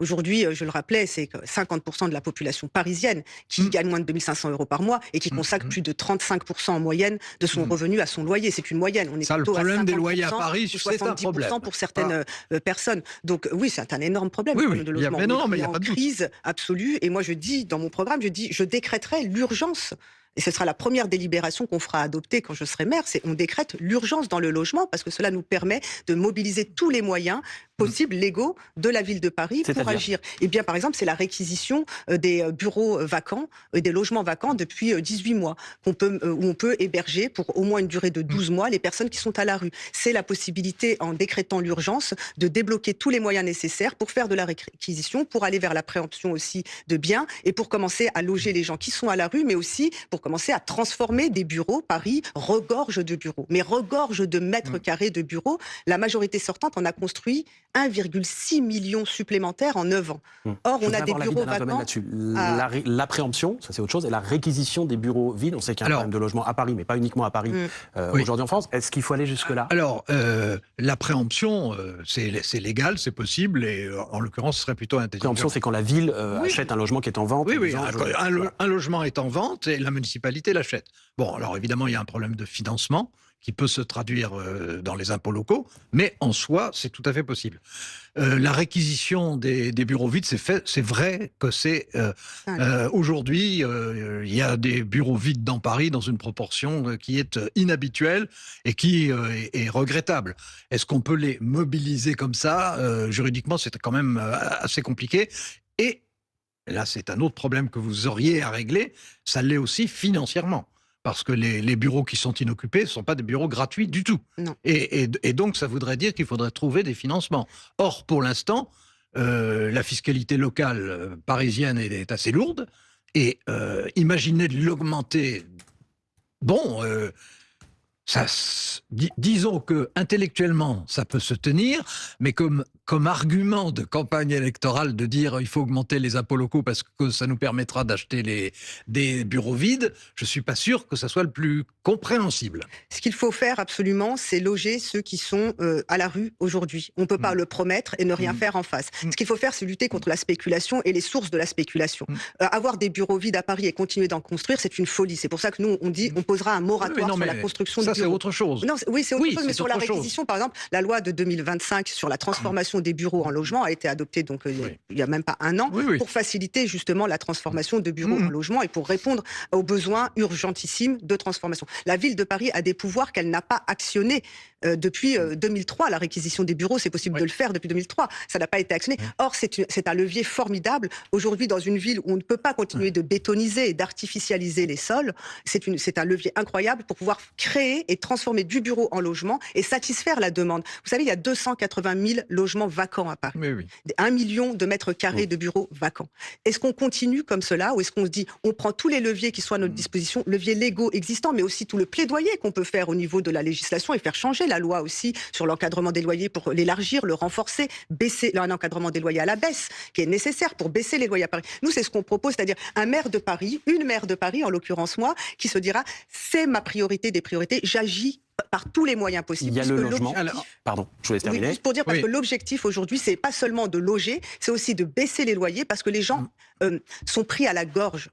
Aujourd'hui, je le rappelais, c'est que 50% de la population parisienne qui Mmh. gagne moins de 2 500 € par mois et qui Mmh consacre mh. plus de 35% en moyenne de son Mmh. revenu à son loyer. C'est une moyenne. On est Ça, le plutôt à problème des loyers à 50% Paris, ou c'est un problème. 70% pour certaines Voilà. personnes. Donc oui, c'est un énorme problème, le Oui, problème oui, de il y a logement. mais On est, non, mais on il y est a en pas de doute. crise absolue. Et moi, je dis, dans mon programme, je décréterai l'urgence. Et ce sera la première délibération qu'on fera adopter quand je serai maire, c'est on décrète l'urgence dans le logement parce que cela nous permet de mobiliser tous les moyens Mmh. possibles, légaux, de la ville de Paris pour C'est-à-dire? agir. Et bien, par exemple, c'est la réquisition des bureaux vacants, des logements vacants depuis 18 mois, où on peut héberger pour au moins une durée de Mmh. 12 mois les personnes qui sont à la rue. C'est la possibilité, en décrétant l'urgence, de débloquer tous les moyens nécessaires pour faire de la réquisition, pour aller vers la préemption aussi de biens et pour commencer à loger les gens qui sont à la rue, mais aussi pour commencer à transformer des bureaux. Paris regorge de bureaux, mais regorge de mètres Mmh. carrés de bureaux. La majorité sortante en a construit 1,6 million supplémentaires en 9 ans. Mmh. Or, Je on voudrais a des avoir l'avis bureaux d'Alain Vamel vacants là-dessus. à... La préemption, ça c'est autre chose, et la réquisition des bureaux vides. On sait qu'il y a un Alors, problème de logement à Paris, mais pas uniquement à Paris, Mm. oui. aujourd'hui en France. Est-ce qu'il faut aller jusque-là? Alors, la préemption, c'est légal, c'est possible, et en l'occurrence, ce serait plutôt intelligent. Préemption, c'est quand la ville Oui. achète un logement qui est en vente. Oui, en oui, disant, un logement est en vente et la municipalité l'achète. Bon, alors évidemment, il y a un problème de financement qui peut se traduire dans les impôts locaux, mais en soi, c'est tout à fait possible. La réquisition des bureaux vides, c'est vrai que c'est... aujourd'hui, il y a des bureaux vides dans Paris dans une proportion qui est inhabituelle et qui est regrettable. Est-ce qu'on peut les mobiliser comme ça? Juridiquement, c'est quand même assez compliqué. Et là, c'est un autre problème que vous auriez à régler, ça l'est aussi financièrement. Parce que les bureaux qui sont inoccupés ne sont pas des bureaux gratuits du tout. Non. Et donc, ça voudrait dire qu'il faudrait trouver des financements. Or, pour l'instant, la fiscalité locale parisienne est assez lourde. Et imaginer de l'augmenter, bon, disons que intellectuellement, ça peut se tenir, mais comme argument de campagne électorale de dire il faut augmenter les impôts locaux parce que ça nous permettra d'acheter des bureaux vides, je suis pas sûr que ça soit le plus compréhensible. Ce qu'il faut faire absolument, c'est loger ceux qui sont à la rue aujourd'hui. On ne peut pas Mmh. le promettre et ne rien Mmh. faire en face. Mmh. Ce qu'il faut faire, c'est lutter contre la spéculation et les sources de la spéculation. Mmh. Avoir des bureaux vides à Paris et continuer d'en construire, c'est une folie. C'est pour ça que nous, on dit on posera un moratoire non, sur la mais construction de ça, bureaux. c'est autre chose. Non, oui, c'est autre Oui, chose, mais c'est sur la autre chose. réquisition, par exemple, la loi de 2025 sur la transformation des bureaux en logement a été adoptée donc Oui. il y a même pas un an Oui, oui. pour faciliter justement la transformation de bureaux Mmh. en logement et pour répondre aux besoins urgentissimes de transformation. La ville de Paris a des pouvoirs qu'elle n'a pas actionnés depuis 2003. La réquisition des bureaux, c'est possible Oui. de le faire depuis 2003. Ça n'a pas été actionné. Oui. Or, c'est un levier formidable. Aujourd'hui, dans une ville où on ne peut pas continuer de bétoniser et d'artificialiser les sols, c'est un levier incroyable pour pouvoir créer et transformer du bureau en logement et satisfaire la demande. Vous savez, il y a 280 000 logements vacants à Paris. Oui, oui. 1 million de mètres carrés de bureaux vacants. Est-ce qu'on continue comme cela ou est-ce qu'on se dit on prend tous les leviers qui sont à notre disposition, leviers légaux existants, mais aussi tout le plaidoyer qu'on peut faire au niveau de la législation et faire changer la loi aussi sur l'encadrement des loyers pour l'élargir, le renforcer, baisser un encadrement des loyers à la baisse qui est nécessaire pour baisser les loyers à Paris. Nous, c'est ce qu'on propose, c'est-à-dire un maire de Paris, une maire de Paris, en l'occurrence moi, qui se dira c'est ma priorité des priorités, j'agis par tous les moyens possibles. Il y a le puisque logement. l'objectif- Pardon, je vous laisse Oui, terminer. juste pour dire, parce Oui. que l'objectif aujourd'hui, c'est pas seulement de loger, c'est aussi de baisser les loyers, parce que les gens sont pris à la gorge.